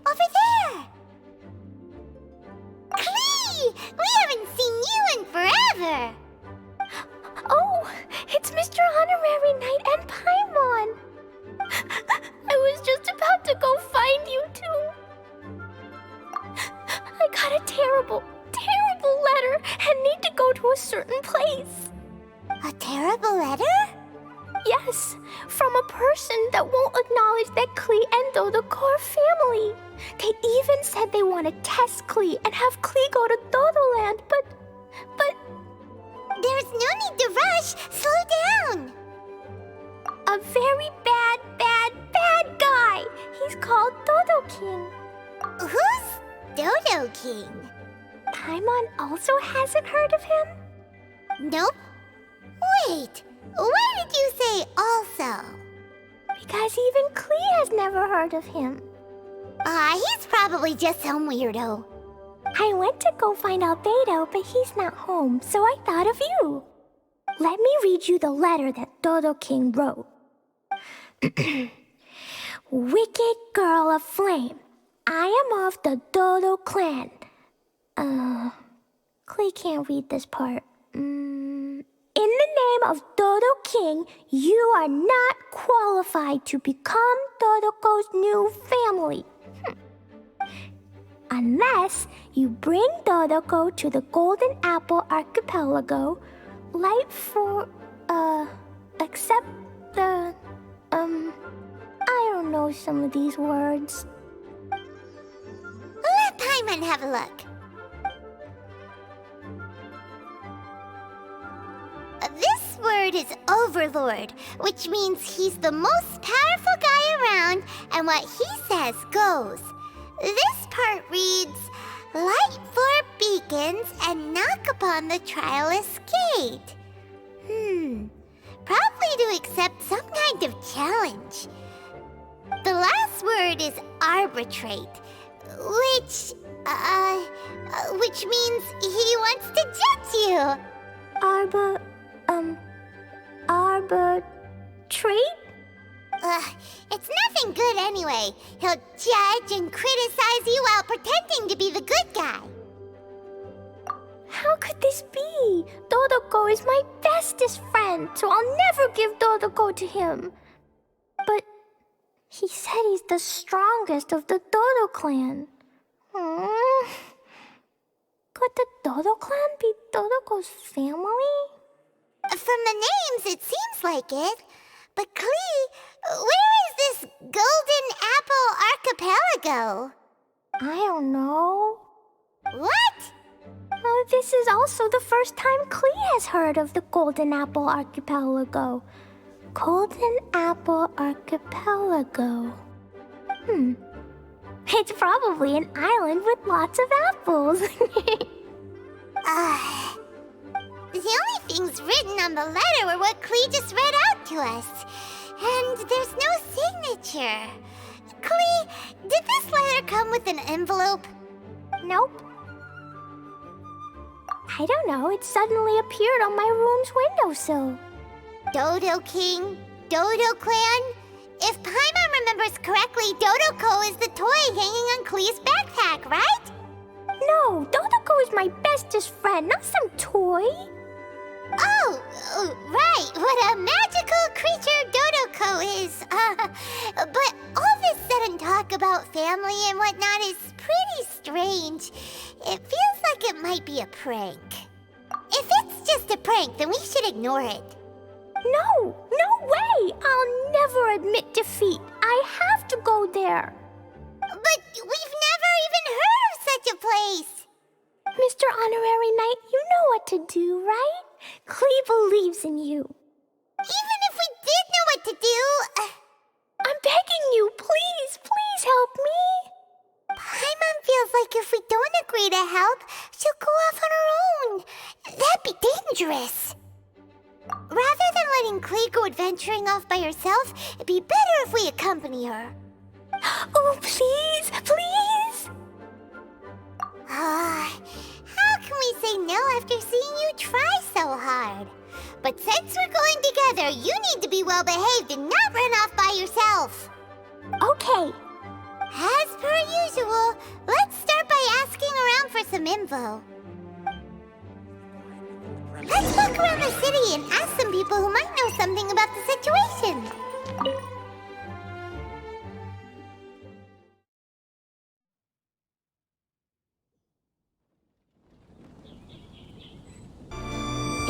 over there! Klee! We haven't seen you in forever! Oh, it's Mr. Honorary Knight and Paimon! I was just about to go find you two. I got a terrible, terrible letter and need to go to a certain place. A terrible letter? Yes, from a person that won't acknowledge that Klee and Dodoko are family. They even said they want to test Klee and have Klee go to Dodoland, but... There's no need to rush. Slow down. A very bad, bad, bad guy. He's called Dodo King. Who's Dodo King? Paimon also hasn't heard of him? Nope. Wait, why did you say also? Because even Klee has never heard of him. He's probably just some weirdo. I went to go find Albedo, but he's not home, so I thought of you. Let me read you the letter that Dodo King wrote. Wicked girl of flame, I am of the Dodo clan. Klee can't read this part. In the name of Dodo King, you are not qualified to become Dodoko's new family. Unless you bring Dodoko to the Golden Apple Archipelago, except the, I don't know some of these words. Let Paimon have a look. This word is Overlord, which means he's the most powerful guy around, and what he says goes. This part reads, light 4 beacons and knock upon the trialist's gate. Probably to accept some kind of challenge. The last word is arbitrate, which means he wants to judge you. Arbitrate? It's nothing good anyway. He'll judge and criticize you while pretending to be the good guy. How could this be? Dodoko is my bestest friend, so I'll never give Dodoko to him. But he said he's the strongest of the Dodo clan. Could the Dodo clan be Dodoko's family? From the names, it seems like it. But Klee, where is this Golden Apple Archipelago? I don't know. What? This is also the first time Klee has heard of the Golden Apple Archipelago. Golden Apple Archipelago. It's probably an island with lots of apples. The only things written on the letter were what Klee just read out to us. And there's no signature. Klee, did this letter come with an envelope? Nope. I don't know, it suddenly appeared on my room's windowsill. Dodo King, Dodo Clan? If Paimon remembers correctly, Dodoko is the toy hanging on Klee's backpack, right? No, Dodoko is my bestest friend, not some toy. Oh, right, what a magical creature Dodoko is. But all this sudden talk about family and whatnot is pretty strange. It feels like it might be a prank. If it's just a prank, then we should ignore it. No way! I'll never admit defeat. I have to go there. But we've never even heard of such a place. Mr. Honorary Knight, you know what to do, right? Klee believes in you. Even if we did know what to do... I'm begging you, please help me. Paimon feels like if we don't agree to help, she'll go off on her own. That'd be dangerous. Rather than letting Klee go adventuring off by herself, it'd be better if we accompany her. Oh, please! How can we say no after seeing you try so hard? But since we're going together, you need to be well behaved and not run off by yourself. Okay. As per usual, let's start by asking around for some info. Let's walk around the city and ask some people who might know something about the situation.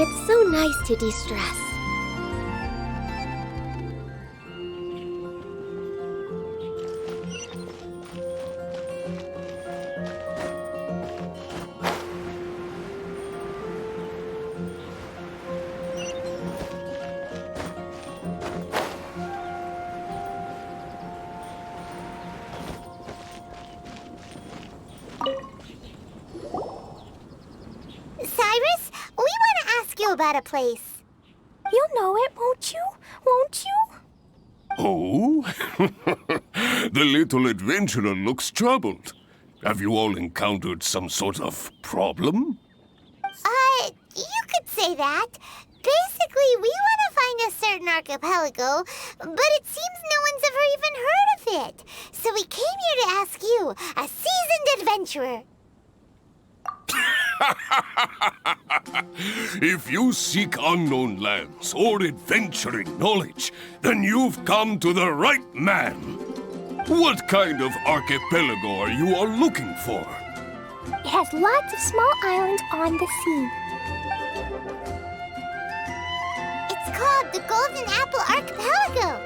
It's so nice to de-stress. Cyrus, we want to ask you about a place. You'll know it, won't you? Won't you? Oh? The little adventurer looks troubled. Have you all encountered some sort of problem? You could say that. Basically, we want to find a certain archipelago, but it seems no one's ever even heard of it. So we came here to ask you, a seasoned adventurer. If you seek unknown lands or adventuring knowledge, then you've come to the right man. What kind of archipelago are you all looking for? It has lots of small islands on the sea. It's called the Golden Apple Archipelago.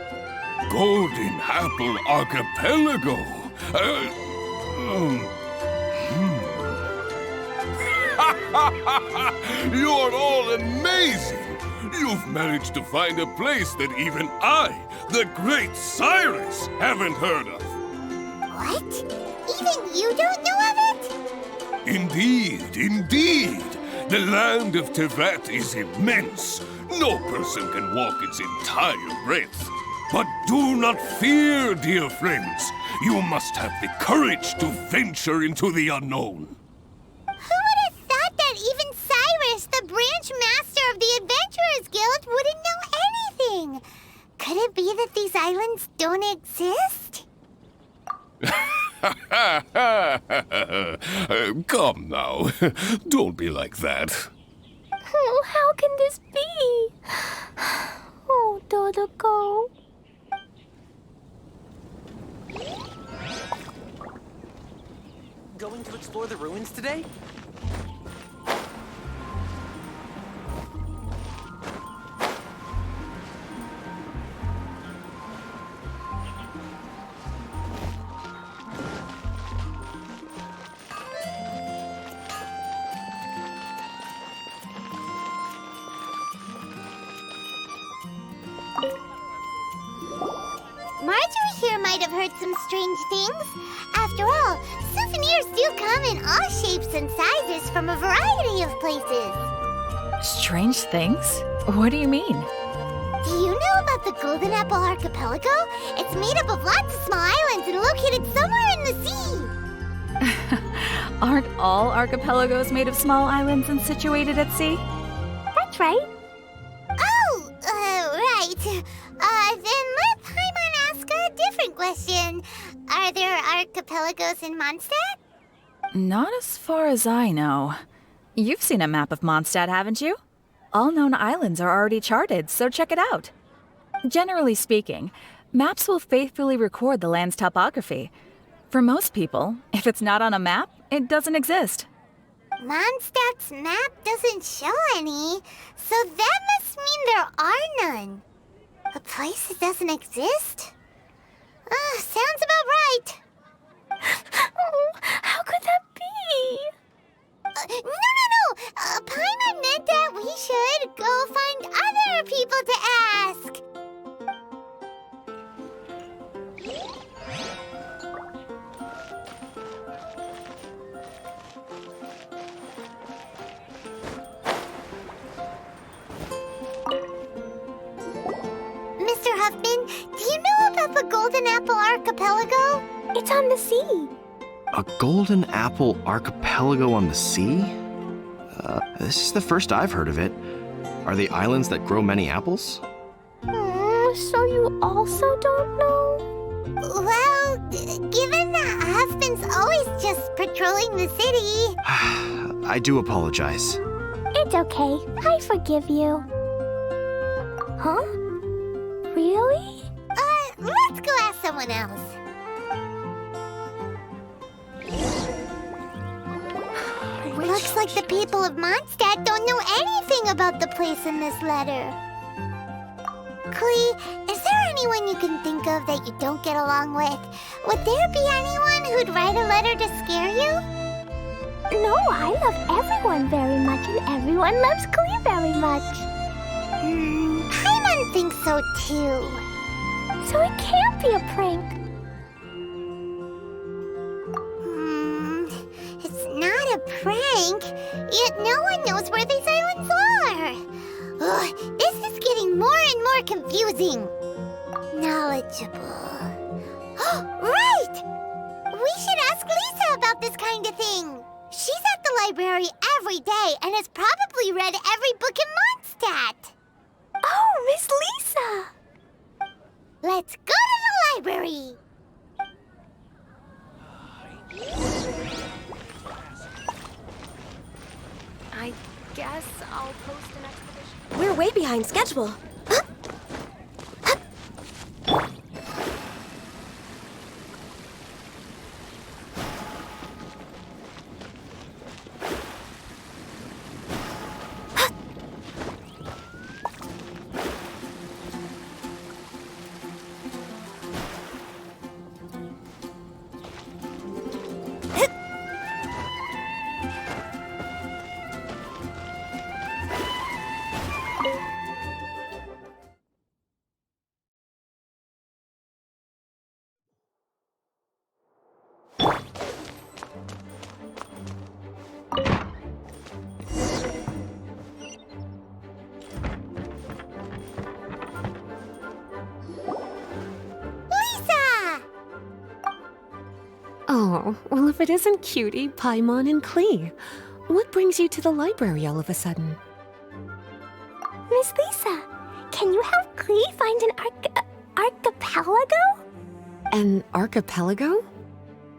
Golden Apple Archipelago? You're all amazing! You've managed to find a place that even I, the great Cyrus, haven't heard of. What? Even you don't know of it? Indeed, indeed. The land of Tevat is immense. No person can walk its entire breadth. But do not fear, dear friends. You must have the courage to venture into the unknown. Who would have thought that even Cyrus, the branch master of the Adventurers Guild, wouldn't know anything? Could it be that these islands don't exist? Come now. Don't be like that. Oh, how can this be? Oh, Dodoco. Going to explore the ruins today? Marjorie here might have heard some strange things. After all, souvenirs do come in all shapes and sizes from a variety of places. Strange things? What do you mean? Do you know about the Golden Apple Archipelago? It's made up of lots of small islands and located somewhere in the sea. Aren't all archipelagos made of small islands and situated at sea? That's right. Oh, right. Then let Paimon ask a different question. Are there archipelagos in Mondstadt? Not as far as I know. You've seen a map of Mondstadt, haven't you? All known islands are already charted, so check it out. Generally speaking, maps will faithfully record the land's topography. For most people, if it's not on a map, it doesn't exist. Mondstadt's map doesn't show any, so that must mean there are none. A place that doesn't exist? Sounds about right. Oh, how could that be? No. Paimon meant that we should go find other people to ask. Mr. Huffman, do you know about the Golden Apple Archipelago? It's on the sea. A golden apple archipelago on the sea? This is the first I've heard of it. Are they islands that grow many apples? So you also don't know? Well, given the just patrolling the city. I do apologize. It's okay. I forgive you. Huh? Really? Let's go ask someone else. Looks like the people of Mondstadt don't know anything about the place in this letter. Klee, is there anyone you can think of that you don't get along with? Would there be anyone who'd write a letter to scare you? No, I love everyone very much, and everyone loves Klee very much. Paimon thinks so too. So it can't be a prank. It's not a prank, yet no one knows where these islands are. Ugh, this is getting more and more confusing. Knowledgeable. Right! We should ask Lisa about this kind of thing. She's at the library every day and has probably read every book in Mondstadt. Oh, Miss Lisa! Let's go to the library. I guess I'll post an expedition. We're way behind schedule. Oh, well, if it isn't Cutie, Paimon, and Klee, what brings you to the library all of a sudden? Miss Lisa, can you help Klee find an archipelago? An archipelago?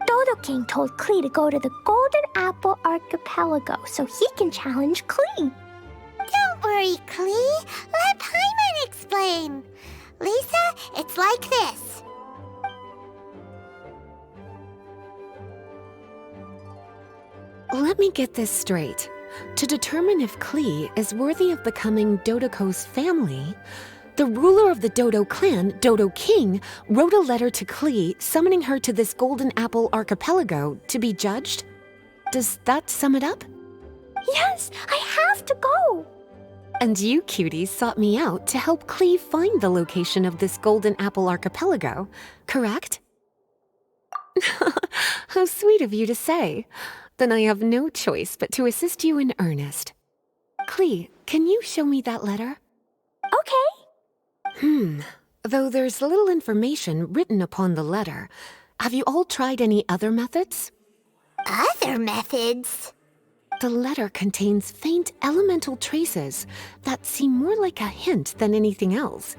Dodo King told Klee to go to the Golden Apple Archipelago so he can challenge Klee. Don't worry, Klee. Let Paimon explain. Lisa, it's like this. Let me get this straight. To determine if Klee is worthy of becoming Dodoko's family, the ruler of the Dodo clan, Dodo King, wrote a letter to Klee summoning her to this Golden Apple Archipelago to be judged? Does that sum it up? Yes, I have to go. And you, Cutie, sought me out to help Klee find the location of this Golden Apple Archipelago, correct? How sweet of you to say. Then I have no choice but to assist you in earnest. Klee, can you show me that letter? Okay. Though there's little information written upon the letter, have you all tried any other methods? Other methods? The letter contains faint elemental traces that seem more like a hint than anything else.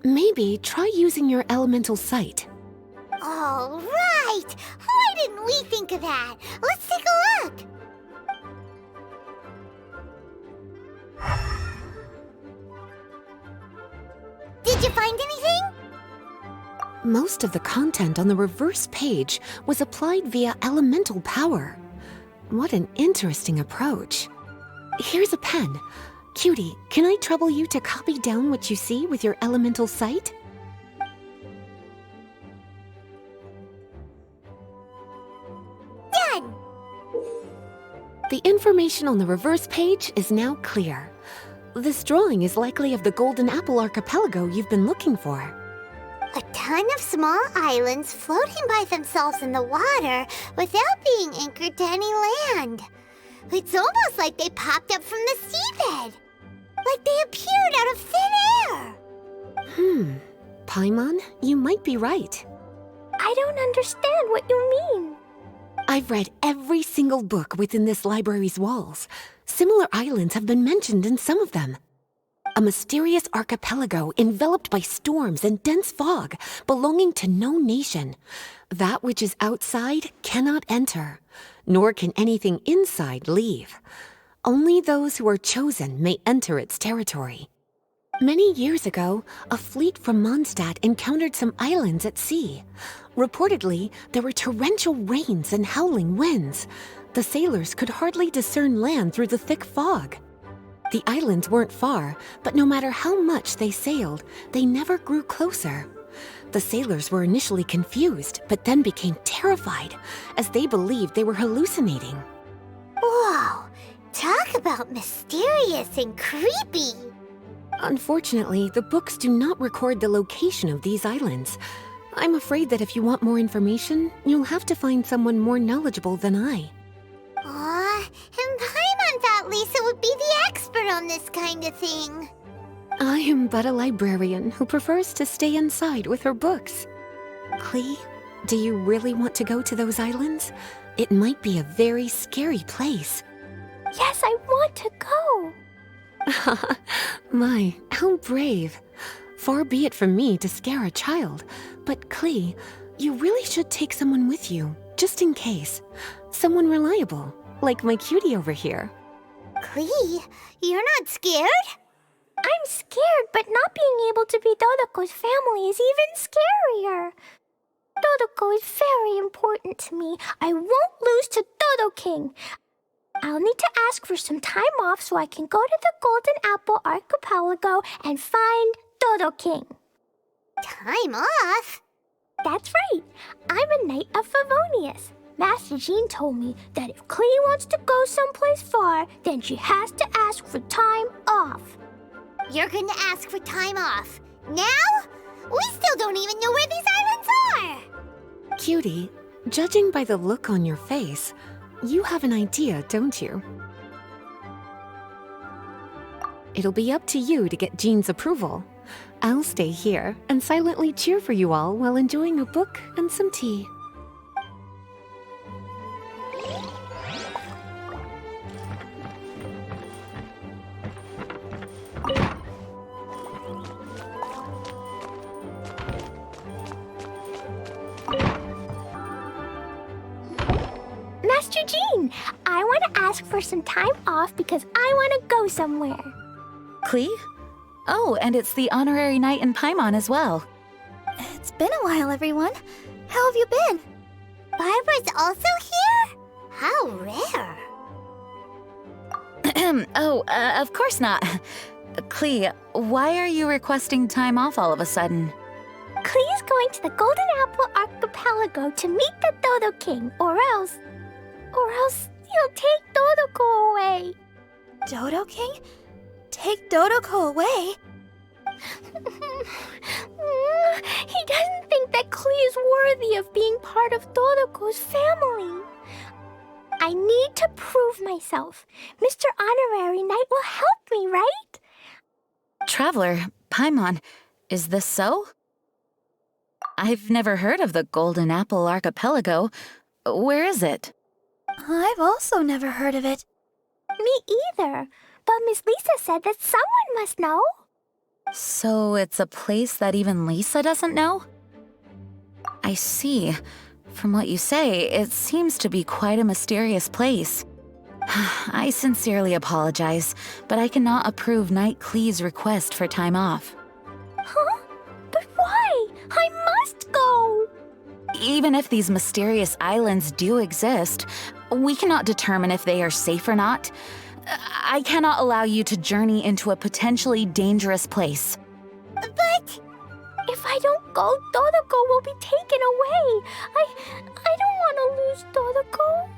Maybe try using your elemental sight. All right! Why didn't we think of that? Let's take a look! Did you find anything? Most of the content on the reverse page was applied via elemental power. What an interesting approach. Here's a pen. Cutie, can I trouble you to copy down what you see with your elemental sight? Done! The information on the reverse page is now clear. This drawing is likely of the Golden Apple Archipelago you've been looking for. A ton of small islands floating by themselves in the water without being anchored to any land. It's almost like they popped up from the seabed. Like they appeared out of thin air. Paimon, you might be right. I don't understand what you mean. I've read every single book within this library's walls. Similar islands have been mentioned in some of them. a mysterious archipelago enveloped by storms and dense fog, belonging to no nation. That which is outside cannot enter, nor can anything inside leave. Only those who are chosen may enter its territory. Many years ago, a fleet from Mondstadt encountered some islands at sea. Reportedly, there were torrential rains and howling winds. The sailors could hardly discern land through the thick fog. The islands weren't far, but no matter how much they sailed, they never grew closer. The sailors were initially confused, but then became terrified, as they believed they were hallucinating. Whoa! Talk about mysterious and creepy! Unfortunately, the books do not record the location of these islands. I'm afraid that if you want more information, you'll have to find someone more knowledgeable than I. Aw, and Paimon thought Lisa would be the expert on this kind of thing. I am but a librarian who prefers to stay inside with her books. Klee, do you really want to go to those islands? It might be a very scary place. Yes, I want to go. My, how brave. Far be it from me to scare a child, but Klee, you really should take someone with you, just in case. Someone reliable, like my cutie over here. Klee, you're not scared? I'm scared, but not being able to be Dodoko's family is even scarier. Dodoko is very important to me. I won't lose to Dodo King. I'll need to ask for some time off so I can go to the Golden Apple Archipelago and find Dodo King. Time off? That's right. I'm a Knight of Favonius. Master Jean told me that if Klee wants to go someplace far, then she has to ask for time off. You're gonna ask for time off. Now? We still don't even know where these islands are! Cutie, judging by the look on your face, you have an idea, don't you? It'll be up to you to get Jean's approval. I'll stay here and silently cheer for you all while enjoying a book and some tea. Master Jean, I want to ask for some time off because I want to go somewhere. Klee? Oh, and it's the honorary knight in Paimon as well. It's been a while, everyone. How have you been? Barbara's also here? How rare. Of course not. Klee, why are you requesting time off all of a sudden? Klee's going to the Golden Apple Archipelago to meet the Dodo King, or else he'll take Dodoko away. Dodo King? Take Dodoko away? He doesn't think that Klee is worthy of being part of Dodoko's family. I need to prove myself. Mr. Honorary Knight will help me, right? Traveler, Paimon, is this so? I've never heard of the Golden Apple Archipelago. Where is it? I've also never heard of it. Me either. But Miss Lisa said that someone must know. So it's a place that even Lisa doesn't know? I see. From what you say, it seems to be quite a mysterious place. I sincerely apologize, but I cannot approve Knight Klee's request for time off. Huh? But why? I must go! Even if these mysterious islands do exist, we cannot determine if they are safe or not. I cannot allow you to journey into a potentially dangerous place. But if I don't go, Dodoko will be taken away. I don't want to lose Dodoko.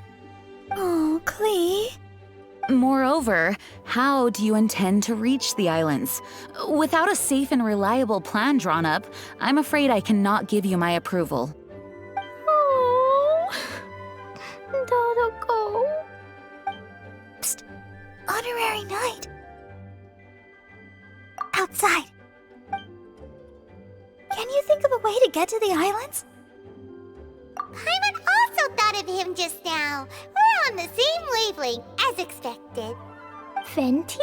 oh, Klee. Moreover, how do you intend to reach the islands? Without a safe and reliable plan drawn up, I'm afraid I cannot give you my approval. Oh, Dodoko. Psst. Honorary Knight. Outside. Can you think of a way to get to the islands? Paimon also thought of him just now. We're on the same wavelength, as expected. Fenty?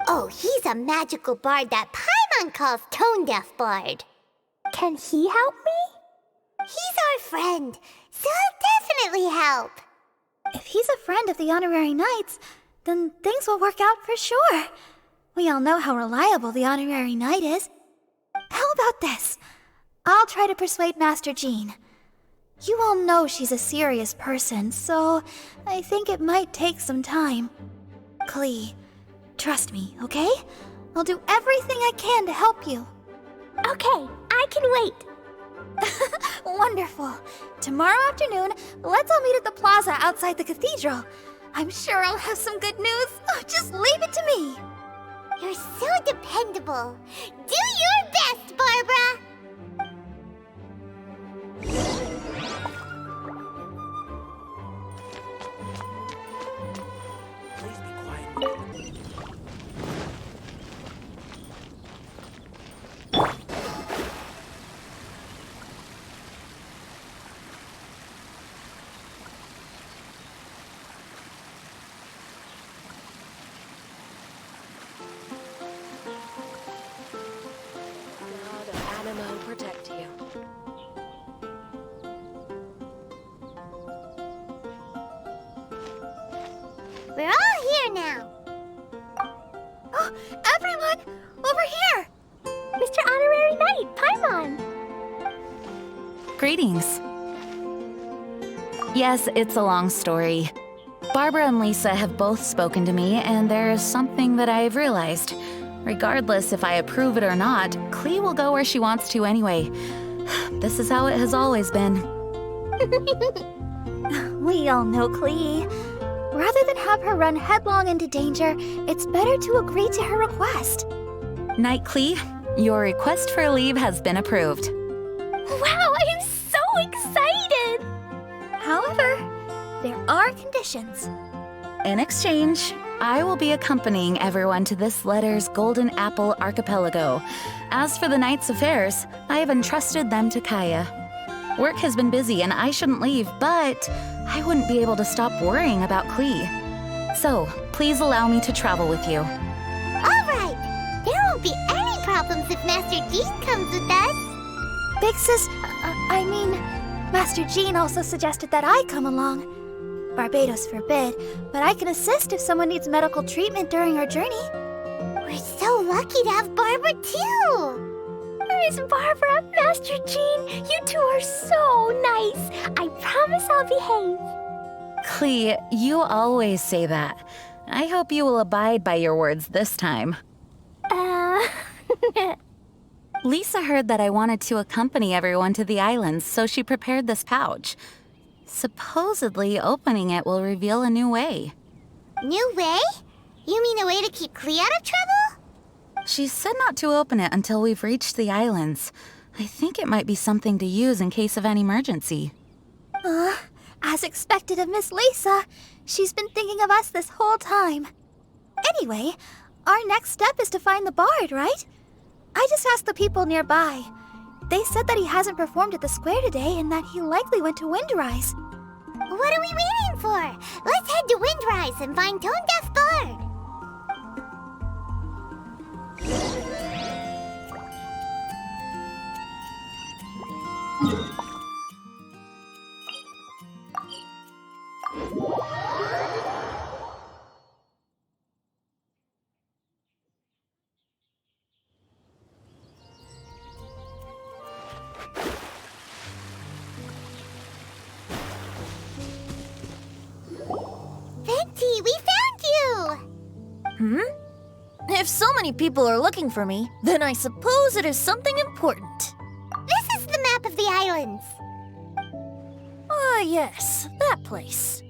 Oh, he's a magical bard that Paimon calls Tone Deaf Bard. Can he help me? He's our friend, so he'll definitely help. If he's a friend of the Honorary Knights, then things will work out for sure. We all know how reliable the Honorary Knight is. How about this? I'll try to persuade Master Jean. You all know she's a serious person, so I think it might take some time. Klee, trust me, okay? I'll do everything I can to help you. Okay, I can wait. Wonderful. Tomorrow afternoon, let's all meet at the plaza outside the cathedral. I'm sure I'll have some good news. Oh, just leave it to me. You're so dependable. Do your best, Barbara. Please be quiet. God of Animo protect you. We're all here now. Oh, everyone, over here! Mr. Honorary Knight, Paimon! Greetings. Yes, it's a long story. Barbara and Lisa have both spoken to me, and there's something that I've realized. Regardless if I approve it or not, Klee will go where she wants to anyway. This is how it has always been. We all know Klee. Rather than have her run headlong into danger, it's better to agree to her request. Knight Klee, your request for leave has been approved. Wow, I'm so excited! However, there are conditions. In exchange, I will be accompanying everyone to this letter's Golden Apple Archipelago. As for the Knight's affairs, I have entrusted them to Kaya. Work has been busy and I shouldn't leave, but I wouldn't be able to stop worrying about Klee. So, please allow me to travel with you. All right. There won't be any problems if Master Jean comes with us. Big Sis, Master Jean also suggested that I come along. Barbados forbid, but I can assist if someone needs medical treatment during our journey. We're so lucky to have Barbara, too. Miss Barbara, Master Jean, you two are so nice. I promise I'll behave. Klee, you always say that. I hope you will abide by your words this time. Lisa heard that I wanted to accompany everyone to the islands, so she prepared this pouch. Supposedly, opening it will reveal a new way. New way? You mean a way to keep Klee out of trouble? She said not to open it until we've reached the islands. I think it might be something to use in case of an emergency. As expected of Miss Lisa, she's been thinking of us this whole time. Anyway, our next step is to find the bard, right? I just asked the people nearby. They said that he hasn't performed at the square today and that he likely went to Windrise. What are we waiting for? Let's head to Windrise and find Tone Deaf Bard. Venti, we found you! If so many people are looking for me, then I suppose it is something important. This is the map of the islands. Ah, yes, that place.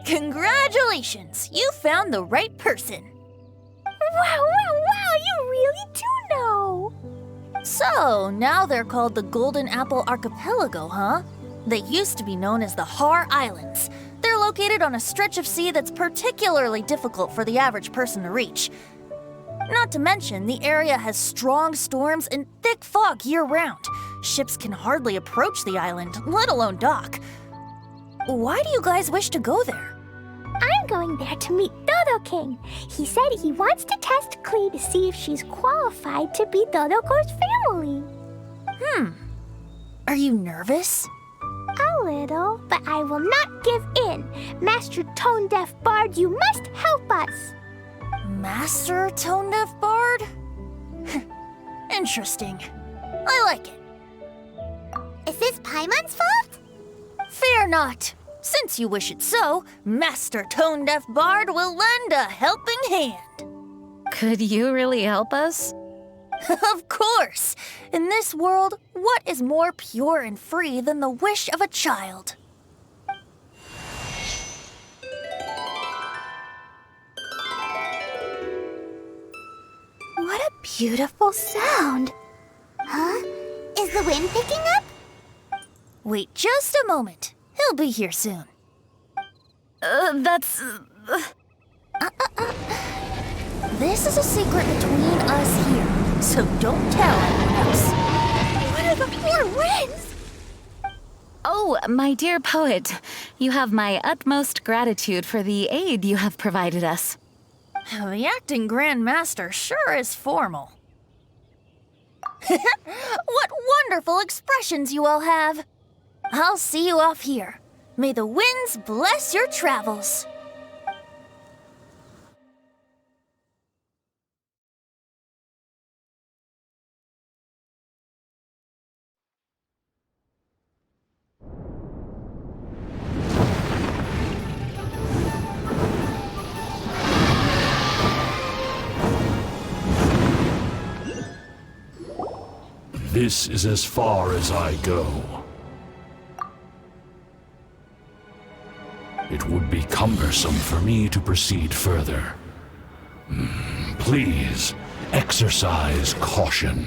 Congratulations, you found the right person. Wow, you really do know. So, now they're called the Golden Apple Archipelago, huh? They used to be known as the Har Islands. They're located on a stretch of sea that's particularly difficult for the average person to reach. Not to mention, the area has strong storms and thick fog year-round. Ships can hardly approach the island, let alone dock. Why do you guys wish to go there? I'm going there to meet Dodo King. He said he wants to test Klee to see if she's qualified to be Dodoko's family. Are you nervous? A little, but I will not give in. Master Tone Deaf Bard, you must help us. Master Tone Deaf Bard? Interesting. I like it. Is this Paimon's fault? Fear not. Since you wish it so, Master Tone Deaf Bard will lend a helping hand. Could you really help us? Of course! In this world, what is more pure and free than the wish of a child? What a beautiful sound. Huh? Is the wind picking up? Wait just a moment. He'll be here soon. This is a secret between us here, so don't tell anyone else. What are the four winds? Oh, my dear poet, you have my utmost gratitude for the aid you have provided us. The acting Grand Master sure is formal. What wonderful expressions you all have. I'll see you off here. May the winds bless your travels. This is as far as I go. It would be cumbersome for me to proceed further. Please, exercise caution.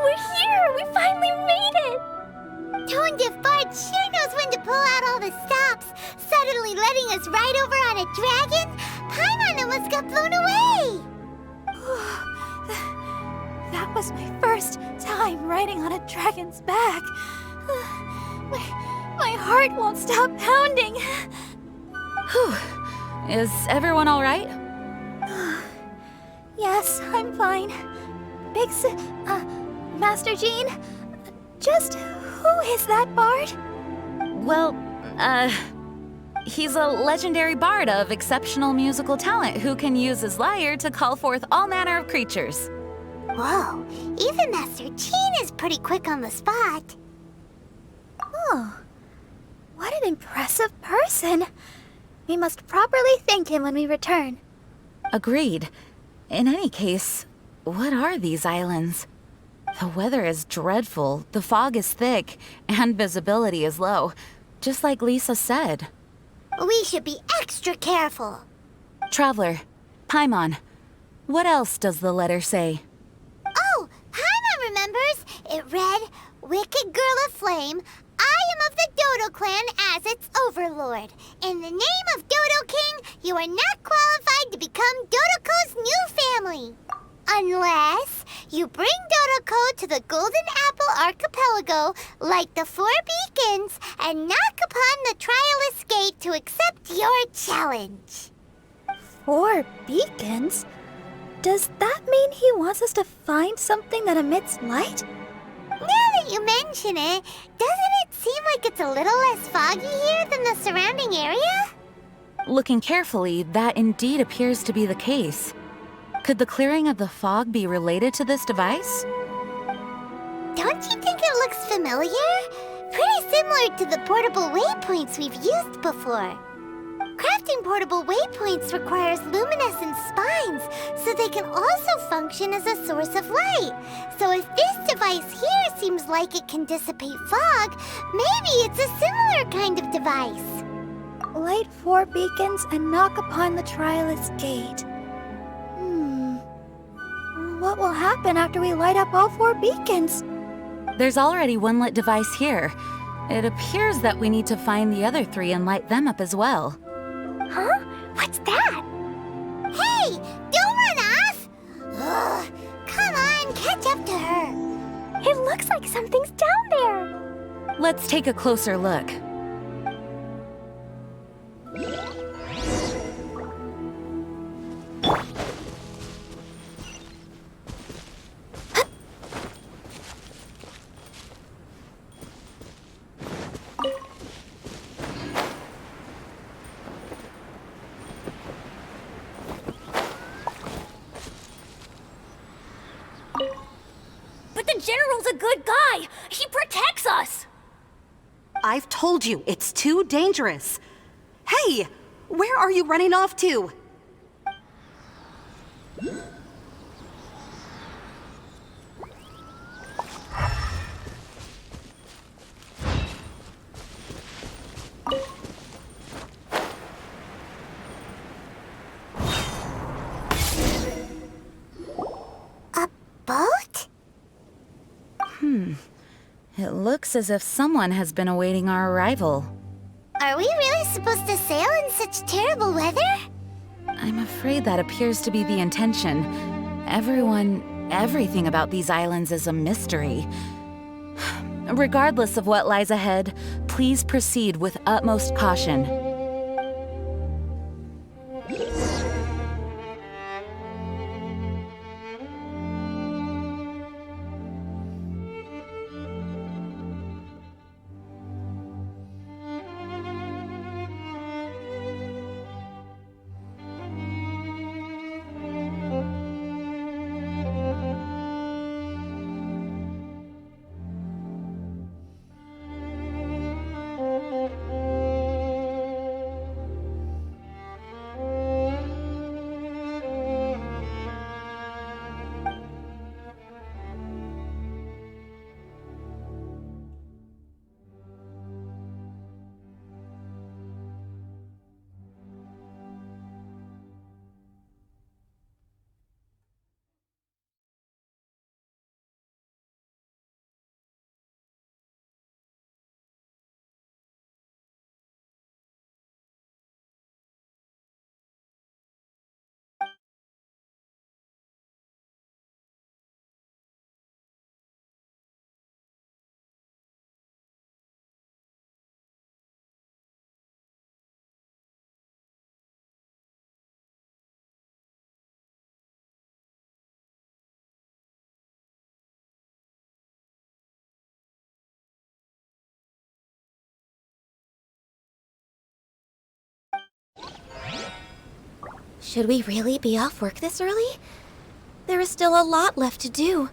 We're here! We finally made it! Tone Deaf Bard sure knows when to pull out all the stops. Suddenly letting us ride over on a dragon? Paimon almost got blown away! That was my first time riding on a dragon's back. My heart won't stop pounding. Whew. Is everyone all right? Yes, I'm fine. Master Jean, just who is that bard? Well, he's a legendary bard of exceptional musical talent who can use his lyre to call forth all manner of creatures. Whoa, even Master Jean is pretty quick on the spot. Oh, what an impressive person. We must properly thank him when we return. Agreed. In any case, what are these islands? The weather is dreadful, the fog is thick, and visibility is low, just like Lisa said. We should be extra careful. Traveler, Paimon, what else does the letter say? Oh, Paimon remembers. It read, Wicked Girl of Flame, I am of the Dodo clan as its overlord. In the name of Dodo King, you are not qualified to become Dodoko's new family. Unless you bring Dodoko to the Golden Apple Archipelago, like the Four Beacons, and knock upon the Trialist Gate to accept your challenge. 4 beacons? Does that mean he wants us to find something that emits light? Now that you mention it, doesn't it seem like it's a little less foggy here than the surrounding area? Looking carefully, that indeed appears to be the case. Could the clearing of the fog be related to this device? Don't you think it looks familiar? Pretty similar to the portable waypoints we've used before. Crafting portable waypoints requires luminescent spines, so they can also function as a source of light. So if this device here seems like it can dissipate fog, maybe it's a similar kind of device. Light 4 beacons and knock upon the Trialist Gate. What will happen after we light up all 4 beacons? There's already one lit device here. It appears that we need to find the other 3 and light them up as well. Huh? What's that? Hey, don't run off! Ugh, come on, catch up to her. It looks like something's down there. Let's take a closer look. But the General's a good guy! He protects us! I've told you, it's too dangerous. Hey! Where are you running off to? A boat? It looks as if someone has been awaiting our arrival. Are we really supposed to sail in such terrible weather? I'm afraid that appears to be the intention. Everything about these islands is a mystery. Regardless of what lies ahead, please proceed with utmost caution. Should we really be off work this early? There is still a lot left to do.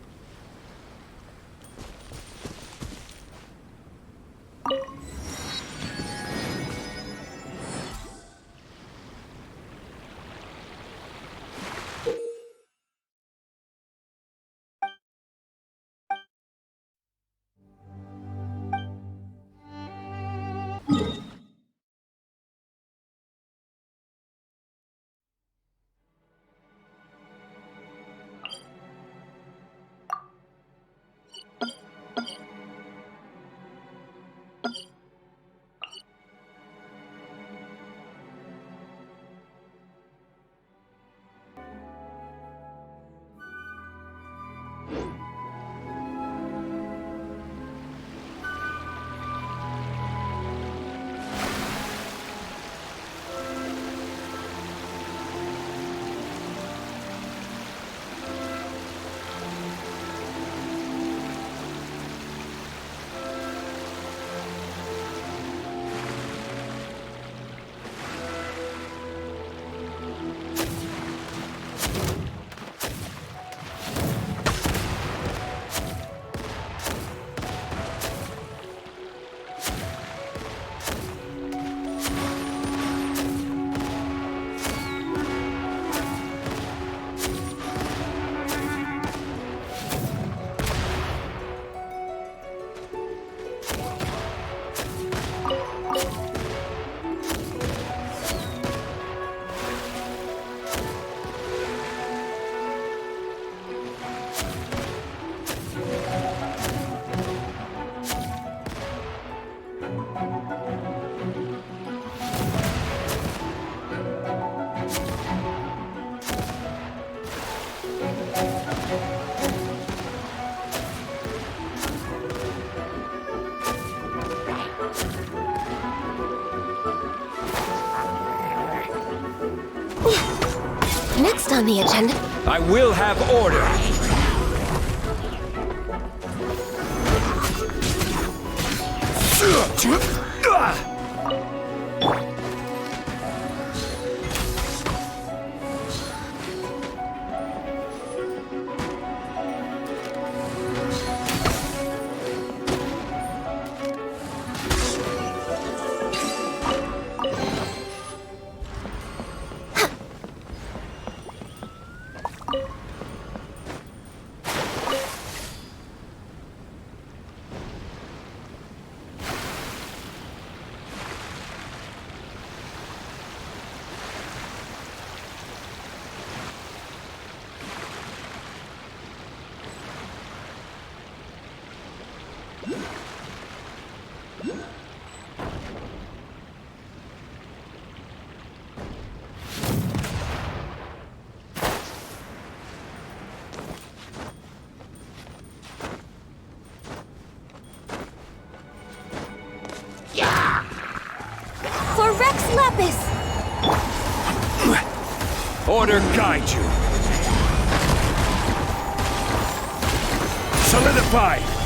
Next on the agenda. I will have order. For Rex Lapis! Order guide you. Solidify.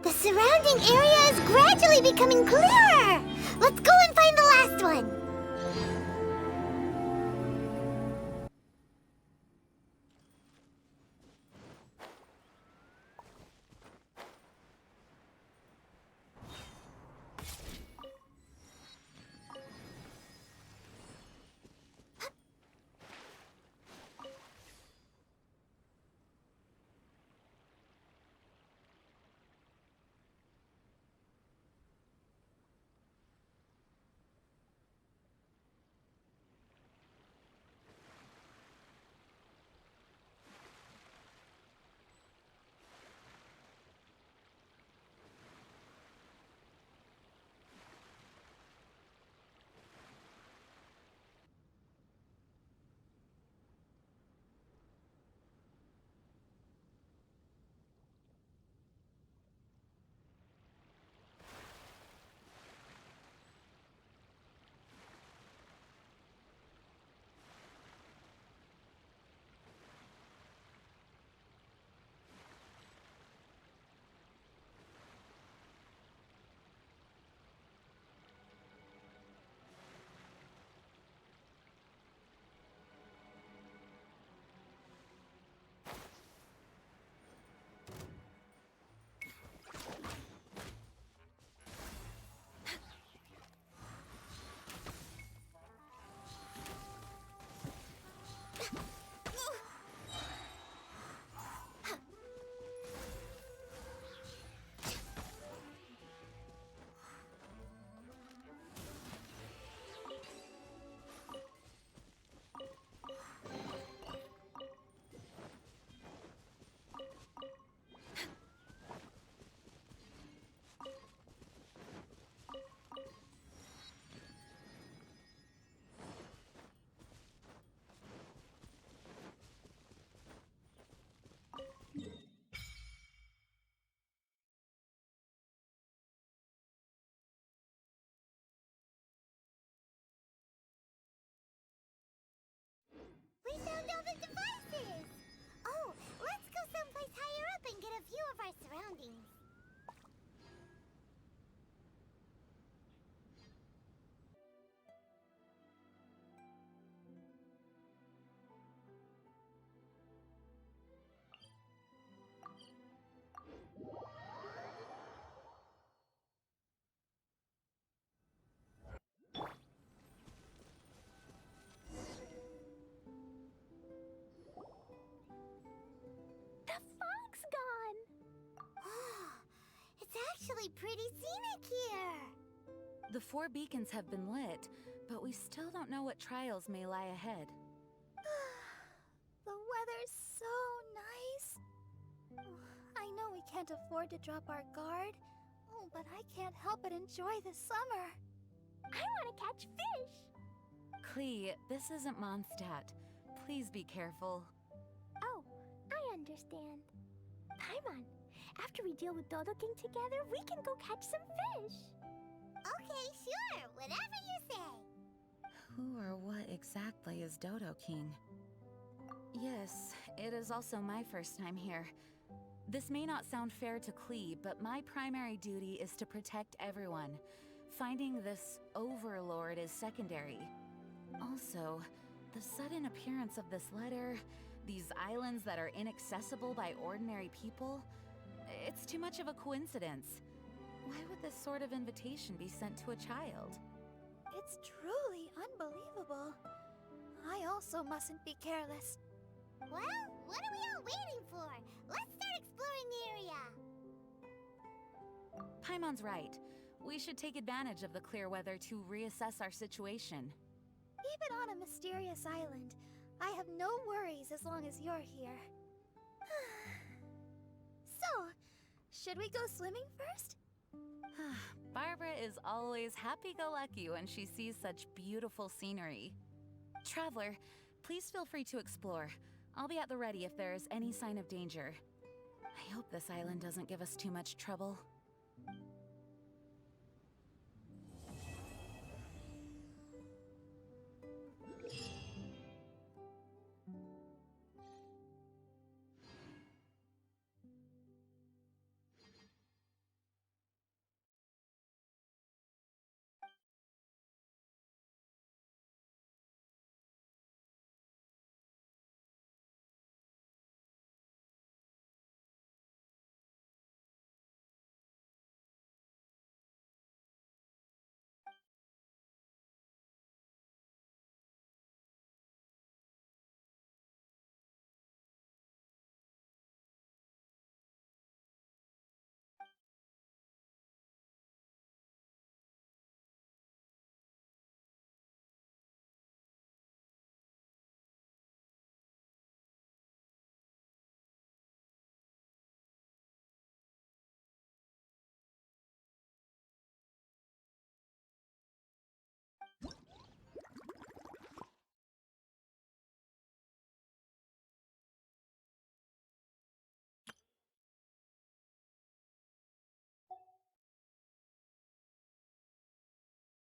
The surrounding area is gradually becoming clearer! Let's go and find the last one! we found all the devices! Oh, let's go someplace higher up and get a view of our surroundings. The fog's gone! It's actually pretty scenic here! The 4 beacons have been lit, but we still don't know what trials may lie ahead. The weather's so nice. I know we can't afford to drop our guard, but I can't help but enjoy the summer. I want to catch fish! Klee, this isn't Mondstadt. Please be careful. Oh, I understand. Paimon, after we deal with Dodo King together, we can go catch some fish! Okay, sure, whatever you say. Who or what exactly is Dodo King? Yes, it is also my first time here. This may not sound fair to Klee, but my primary duty is to protect everyone. Finding this overlord is secondary. Also, the sudden appearance of this letter, these islands that are inaccessible by ordinary people, it's too much of a coincidence. Why would this sort of invitation be sent to a child? It's truly unbelievable. I also mustn't be careless. Well, what are we all waiting for? Let's start exploring the area. Paimon's right. We should take advantage of the clear weather to reassess our situation. Even on a mysterious island, I have no worries as long as you're here. So, should we go swimming first? Barbara is always happy-go-lucky when she sees such beautiful scenery. Traveler, please feel free to explore. I'll be at the ready if there is any sign of danger. I hope this island doesn't give us too much trouble.